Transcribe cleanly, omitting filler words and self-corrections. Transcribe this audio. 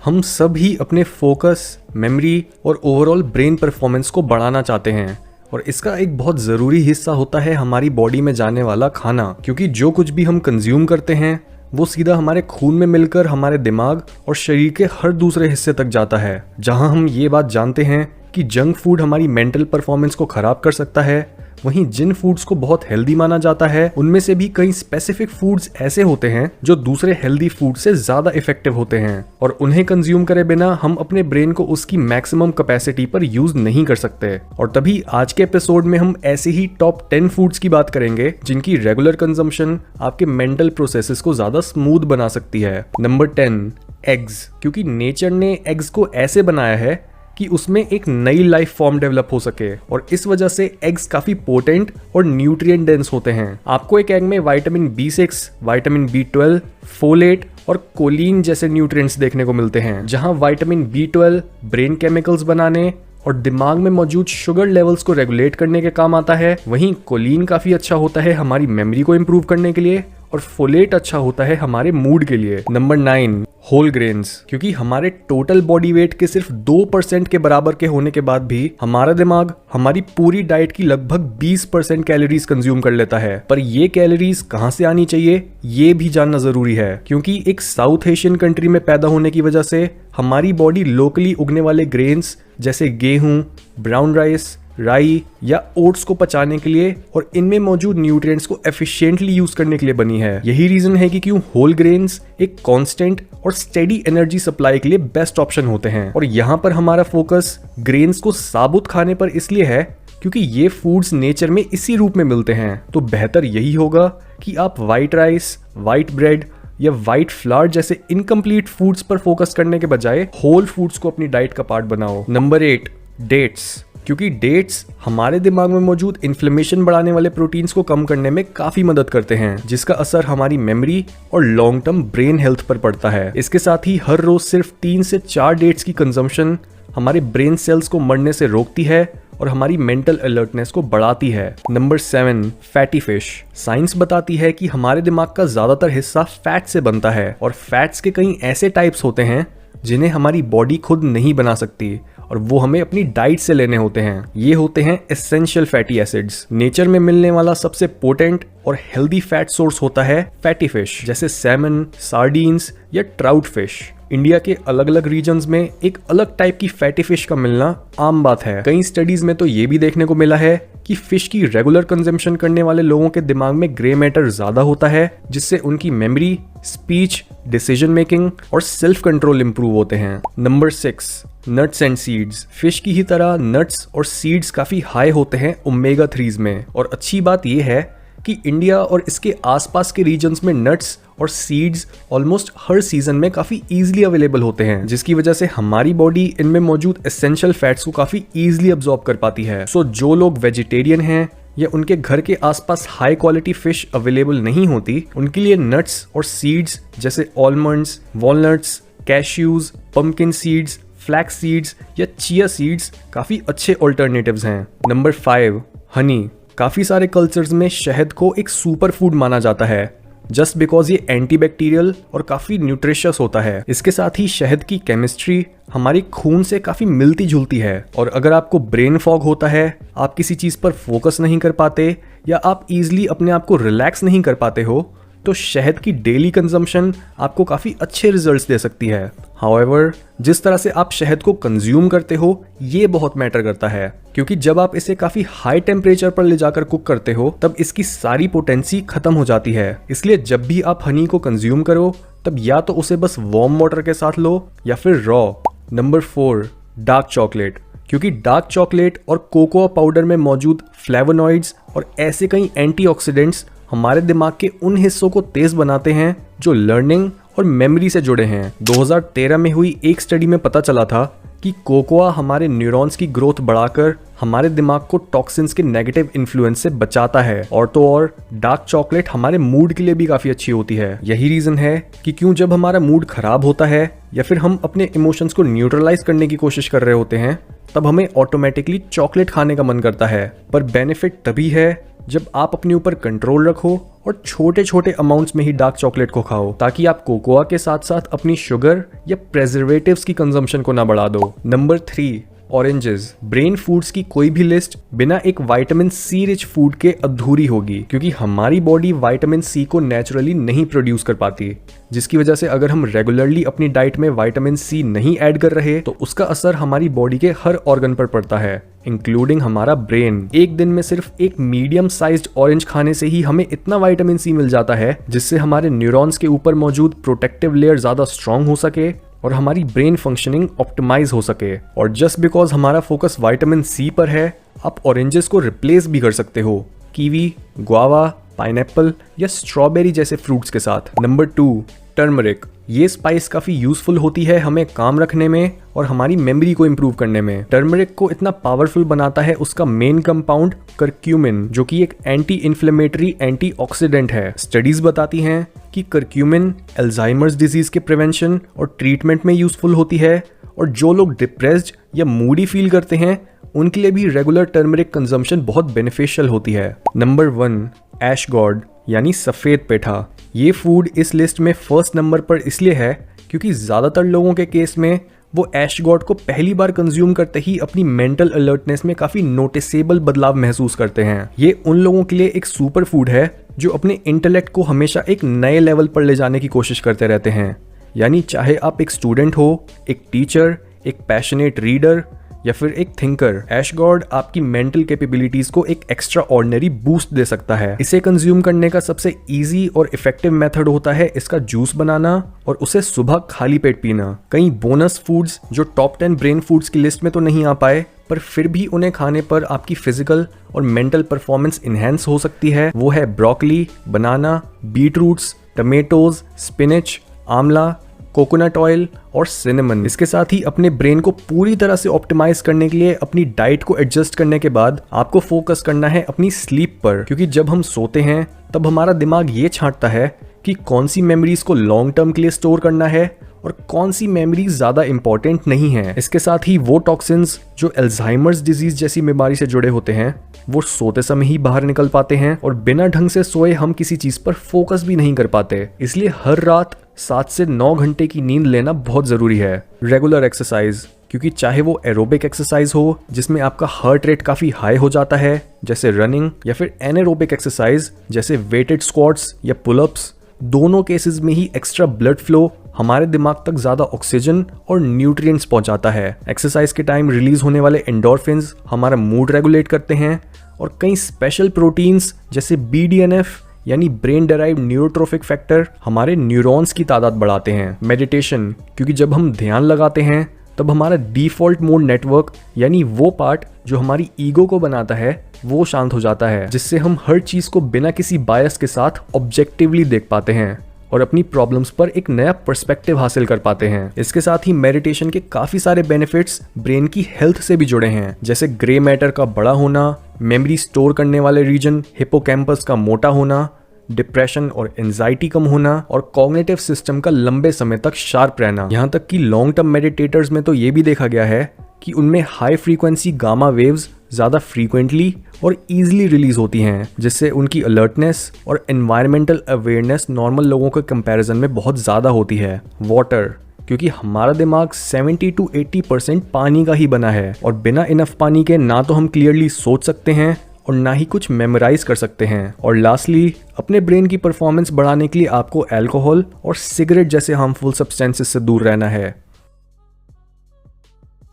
हम सब ही अपने फोकस, मेमोरी और ओवरऑल ब्रेन परफॉर्मेंस को बढ़ाना चाहते हैं और इसका एक बहुत ज़रूरी हिस्सा होता है हमारी बॉडी में जाने वाला खाना, क्योंकि जो कुछ भी हम कंज्यूम करते हैं वो सीधा हमारे खून में मिलकर हमारे दिमाग और शरीर के हर दूसरे हिस्से तक जाता है। जहां हम ये बात जानते हैं कि जंक फूड हमारी मेंटल परफॉर्मेंस को खराब कर सकता है, वहीं जिन फूड्स को बहुत हेल्दी माना जाता है उनमें से भी कई स्पेसिफिक फूड्स ऐसे होते हैं जो दूसरे हेल्दी फूड से ज्यादा इफेक्टिव होते हैं और उन्हें कंज्यूम करे बिना हम अपने ब्रेन को उसकी मैक्सिमम कैपेसिटी पर यूज नहीं कर सकते। और तभी आज के एपिसोड में हम ऐसे ही टॉप 10 फूड्स की बात करेंगे जिनकी रेगुलर कंजम्पशन आपके मेंटल प्रोसेसेस को ज्यादा स्मूथ बना सकती है। Number 10, eggs. क्योंकि नेचर ने एग्स को ऐसे बनाया है कि उसमें एक नई लाइफ फॉर्म डेवलप हो सके और इस वजह से एग्स काफी पोटेंट और न्यूट्रिएंट डेंस होते हैं। आपको एक एग में vitamin B6, vitamin B12, folate और कोलिन जैसे न्यूट्रिएंट्स देखने को मिलते हैं, जहां विटामिन B12 ब्रेन केमिकल्स बनाने और दिमाग में मौजूद शुगर लेवल्स को रेगुलेट करने के काम आता है। वहीं कोलिन काफी अच्छा होता है हमारी मेमोरी को इंप्रूव करने के लिए और फोलेट अच्छा होता है हमारे मूड के लिए। Number 9, whole grains. क्योंकि हमारे टोटल बॉडी वेट के सिर्फ 2% के बराबर के होने के बाद भी हमारा दिमाग हमारी पूरी डाइट की लगभग 20% कैलोरीज कंज्यूम कर लेता है। पर ये कैलोरीज कहाँ से आनी चाहिए ये भी जानना जरूरी है, क्योंकि एक साउथ एशियन कंट्री में पैदा होने की वजह से हमारी बॉडी लोकली उगने वाले ग्रेन्स जैसे गेहूं, ब्राउन राइस, राई या ओट्स को पचाने के लिए और इनमें मौजूद न्यूट्रिएंट्स को एफिशिएंटली यूज करने के लिए बनी है। यही रीजन है कि क्यों होल ग्रेन्स एक कांस्टेंट और स्टेडी एनर्जी सप्लाई के लिए बेस्ट ऑप्शन होते हैं। और यहाँ पर हमारा फोकस ग्रेन्स को साबुत खाने पर इसलिए है क्योंकि ये फूड्स नेचर में इसी रूप में मिलते हैं। तो बेहतर यही होगा कि आप व्हाइट राइस, व्हाइट ब्रेड या व्हाइट फ्लावर जैसे इनकम्प्लीट फूड्स पर फोकस करने के बजाय होल फूड्स को अपनी डाइट का पार्ट बनाओ। Number 8, dates. क्योंकि डेट्स हमारे दिमाग में मौजूद इन्फ्लेमेशन बढ़ाने वाले प्रोटीन्स को कम करने में काफी मदद करते हैं, जिसका असर हमारी मेमोरी और लॉन्ग टर्म ब्रेन हेल्थ पर पड़ता है। इसके साथ ही हर रोज सिर्फ 3 से 4 डेट्स की कंजम्पशन हमारे ब्रेन सेल्स को मरने से रोकती है और हमारी मेंटल अलर्टनेस को बढ़ाती है। Number 7, fatty fish. साइंस बताती है कि हमारे दिमाग का ज्यादातर हिस्सा फैट से बनता है और फैट्स के कई ऐसे टाइप्स होते हैं जिन्हें हमारी बॉडी खुद नहीं बना सकती और वो हमें अपनी डाइट से लेने होते हैं। ये होते हैं एसेंशियल फैटी एसिड्स। नेचर में मिलने वाला सबसे पोटेंट और हेल्दी फैट सोर्स होता है फैटी फिश, जैसे सैमन, सार्डीन्स या ट्राउट फिश। इंडिया के अलग अलग रीजन्स में एक अलग टाइप की फैटी फिश का मिलना आम बात है। कई स्टडीज में तो ये भी देखने को मिला है कि फिश की रेगुलर कंजम्पशन करने वाले लोगों के दिमाग में ग्रे मैटर ज्यादा होता है, जिससे उनकी मेमोरी, स्पीच, डिसीजन मेकिंग और सेल्फ कंट्रोल इंप्रूव होते हैं। Number 6, nuts and seeds. Fish की ही तरह नट्स और सीड्स काफी हाई होते हैं ओमेगा 3s में और अच्छी बात यह है कि इंडिया और इसके आसपास के रीजन्स में नट्स और सीड्स ऑलमोस्ट हर सीजन में काफी इजीली अवेलेबल होते हैं, जिसकी वजह से हमारी बॉडी इनमें मौजूद एसेंशियल फैट्स को काफी इजीली अब्सॉर्ब कर पाती है। सो जो लोग वेजिटेरियन हैं या उनके घर के आसपास हाई क्वालिटी फिश अवेलेबल नहीं होती, उनके लिए नट्स और सीड्स जैसे almonds, walnuts, cashews, pumpkin seeds, flax seeds या चिया सीड्स काफी अच्छे ऑल्टरनेटिव्स हैं। नंबर 5, हनी। काफी सारे कल्चर्स में शहद को एक सुपर फूड माना जाता है जस्ट बिकॉज ये एंटीबैक्टीरियल और काफी न्यूट्रिशियस होता है। इसके साथ ही शहद की केमिस्ट्री हमारी खून से काफी मिलती जुलती है और अगर आपको ब्रेन फॉग होता है, आप किसी चीज पर फोकस नहीं कर पाते या आप इजीली अपने आप को रिलैक्स नहीं कर पाते हो, तो शहद की डेली कंजम्पशन आपको काफी अच्छे रिजल्ट्स दे सकती है। हाउएवर, जिस तरह से आप शहद को कंज्यूम करते हो ये बहुत मैटर करता है, क्योंकि जब आप इसे काफी हाई टेम्परेचर पर ले जाकर कुक करते हो तब इसकी सारी पोटेंसी खत्म हो जाती है। इसलिए जब भी आप हनी को कंज्यूम करो तब या तो उसे बस वार्म वाटर के साथ लो या फिर रॉ। Number 4, dark chocolate. क्योंकि डार्क चॉकलेट और कोकोआ पाउडर में मौजूद फ्लेवोनॉइड्स और ऐसे कई एंटीऑक्सीडेंट्स हमारे दिमाग के उन हिस्सों को तेज बनाते हैं जो लर्निंग और मेमोरी से जुड़े हैं। 2013 में हुई एक स्टडी में पता चला था कि कोकोआ हमारे न्यूरॉन्स की ग्रोथ बढ़ाकर हमारे दिमाग को टॉक्सिन्स के नेगेटिव इन्फ्लुएंस से बचाता है। और तो और डार्क चॉकलेट हमारे मूड के लिए भी काफी अच्छी होती है। यही रीजन है कि क्यों जब हमारा मूड खराब होता है या फिर हम अपने इमोशंस को न्यूट्रलाइज करने की कोशिश कर रहे होते हैं, तब हमें ऑटोमेटिकली चॉकलेट खाने का मन करता है। पर बेनिफिट तभी है जब आप अपने ऊपर कंट्रोल रखो और छोटे छोटे अमाउंट्स में ही डार्क चॉकलेट को खाओ, ताकि आप कोकोआ के साथ साथ अपनी शुगर या प्रेजर्वेटिव्स की कंजम्पशन को ना बढ़ा दो। Number 3, oranges. ब्रेन फूड्स की कोई भी लिस्ट बिना एक विटामिन सी रिच फूड के अधूरी होगी, क्योंकि हमारी बॉडी विटामिन सी को नेचुरली नहीं प्रोड्यूस कर पाती, जिसकी वजह से अगर हम रेगुलरली अपनी डाइट में विटामिन सी नहीं ऐड कर रहे तो उसका असर हमारी बॉडी के हर ऑर्गन पर पड़ता है, इंक्लूडिंग हमारा ब्रेन। एक दिन में सिर्फ एक मीडियम साइज्ड ऑरेंज खाने से ही हमें इतना विटामिन सी मिल जाता है जिससे हमारे न्यूरॉन्स के ऊपर मौजूद प्रोटेक्टिव लेयर ज्यादा स्ट्रांग हो सके और हमारी ब्रेन फंक्शनिंग ऑप्टिमाइज हो सके। और जस्ट बिकॉज हमारा फोकस विटामिन सी पर है, आप ऑरेंजेस को रिप्लेस भी कर सकते हो कीवी, गुआवा, पाइनएप्पल या स्ट्रॉबेरी जैसे फ्रूट्स के साथ। Number 2, turmeric. ये स्पाइस काफी यूजफुल होती है हमें काम रखने में और हमारी मेमोरी को इंप्रूव करने में। टर्मरिक को इतना पावरफुल बनाता है उसका मेन कंपाउंड करक्यूमिन, जो कि एक एंटी इन्फ्लेमेटरी एंटीऑक्सीडेंट है। स्टडीज बताती हैं कि करक्यूमिन अल्जाइमर्स डिजीज के प्रिवेंशन और ट्रीटमेंट में यूजफुल होती है, और जो लोग डिप्रेस्ड या मूडी फील करते हैं उनके लिए भी रेगुलर टर्मरिक कंजम्पशन बहुत बेनिफिशियल होती है। नंबर 1, ऐश गॉर्ड यानी सफेद पेठा। ये फूड इस लिस्ट में फर्स्ट नंबर पर इसलिए है क्योंकि ज्यादातर लोगों के केस में वो ऐश गॉर्ड को पहली बार कंज्यूम करते ही अपनी मेंटल अलर्टनेस में काफी नोटिसेबल बदलाव महसूस करते हैं। ये उन लोगों के लिए एक सुपर फूड है जो अपने इंटेलेक्ट को हमेशा एक नए लेवल पर ले जाने की कोशिश करते रहते हैं। यानी चाहे आप एक स्टूडेंट हो, एक टीचर, एक पैशनेट रीडर या फिर एक थिंकर, ऐश गॉर्ड आपकी मेंटल कैपेबिलिटीज को एक एक्स्ट्रा ऑर्डिनरी बूस्ट दे सकता है। इसे कंज्यूम करने का सबसे इजी और इफेक्टिव मेथड होता है इसका जूस बनाना और उसे सुबह खाली पेट पीना। कई बोनस फूड्स जो टॉप 10 ब्रेन फूड्स की लिस्ट में तो नहीं आ पाए, पर फिर भी उन्हें खाने पर आपकी फिजिकल और मेंटल परफॉर्मेंस इनहेंस हो सकती है, वो है ब्रोकली, बनाना, बीटरूट्स, टमेटोज, स्पिनच, आंवला, कोकोनट ऑयल और सिनेमन। इसके साथ ही अपने ब्रेन को पूरी तरह से ऑप्टिमाइज करने के लिए अपनी डाइट को एडजस्ट करने के बाद आपको फोकस करना है अपनी स्लीप पर, क्योंकि जब हम सोते हैं तब हमारा दिमाग ये छांटता है कि कौन सी मेमोरीज को लॉन्ग टर्म के लिए स्टोर करना है और कौन सी मेमोरीज ज्यादा इंपॉर्टेंट नहीं है। इसके साथ ही वो टॉक्सिन्स जो अल्जाइमर्स डिजीज जैसी बीमारी से जुड़े होते हैं वो सोते समय ही बाहर निकल पाते हैं, और बिना ढंग से सोए हम किसी चीज पर फोकस भी नहीं कर पाते। इसलिए हर रात 7 से 9 घंटे की नींद लेना बहुत जरूरी है। रेगुलर एक्सरसाइज, क्योंकि चाहे वो एरोबिक एक्सरसाइज हो जिसमें आपका हार्ट रेट काफी हाई हो जाता है जैसे रनिंग, या फिर एनारोबिक एक्सरसाइज जैसे वेटेड स्क्वाट्स या पुलअप्स, दोनों केसेस में ही एक्स्ट्रा ब्लड फ्लो हमारे दिमाग तक ज्यादा ऑक्सीजन और न्यूट्रिएंट्स पहुंचाता है। एक्सरसाइज के टाइम रिलीज होने वाले एंडोर्फिन्स हमारा मूड रेगुलेट करते हैं, और कई स्पेशल प्रोटीन्स जैसे BDNF यानी ब्रेन डेराइव्ड न्यूरोट्रोफिक फैक्टर हमारे न्यूरॉन्स की तादाद बढ़ाते हैं। मेडिटेशन, क्योंकि जब हम ध्यान लगाते हैं तब हमारा डिफॉल्ट मोड नेटवर्क यानी वो पार्ट जो हमारी ईगो को बनाता है वो शांत हो जाता है, जिससे हम हर चीज को बिना किसी बायस के साथ ऑब्जेक्टिवली देख पाते हैं और अपनी प्रॉब्लम्स पर एक नया पर्सपेक्टिव हासिल कर पाते हैं। इसके साथ ही मेडिटेशन के काफी सारे बेनिफिट्स ब्रेन की हेल्थ से भी जुड़े हैं, जैसे ग्रे मैटर का बड़ा होना, मेमोरी स्टोर करने वाले रीजन हिप्पोकैम्पस का मोटा होना, डिप्रेशन और एंजाइटी कम होना, और कॉग्निटिव सिस्टम का लंबे समय तक शार्प रहना। यहाँ तक कि लॉन्ग टर्म मेडिटेटर्स में तो ये भी देखा गया है कि उनमें हाई फ्रीक्वेंसी गामा वेव्स ज्यादा फ्रीक्वेंटली और इजीली रिलीज होती हैं, जिससे उनकी अलर्टनेस और एनवायरमेंटल अवेयरनेस नॉर्मल लोगों के कंपैरिजन में बहुत ज्यादा होती है। वाटर, क्योंकि हमारा दिमाग 70 to 80% पानी का ही बना है, और बिना इनफ पानी के ना तो हम क्लियरली सोच सकते हैं और ना ही कुछ मेमोराइज कर सकते हैं। और लास्टली, अपने ब्रेन की परफॉर्मेंस बढ़ाने के लिए आपको अल्कोहल और सिगरेट जैसे हार्मफुल सब्सटेंसेस से दूर रहना है।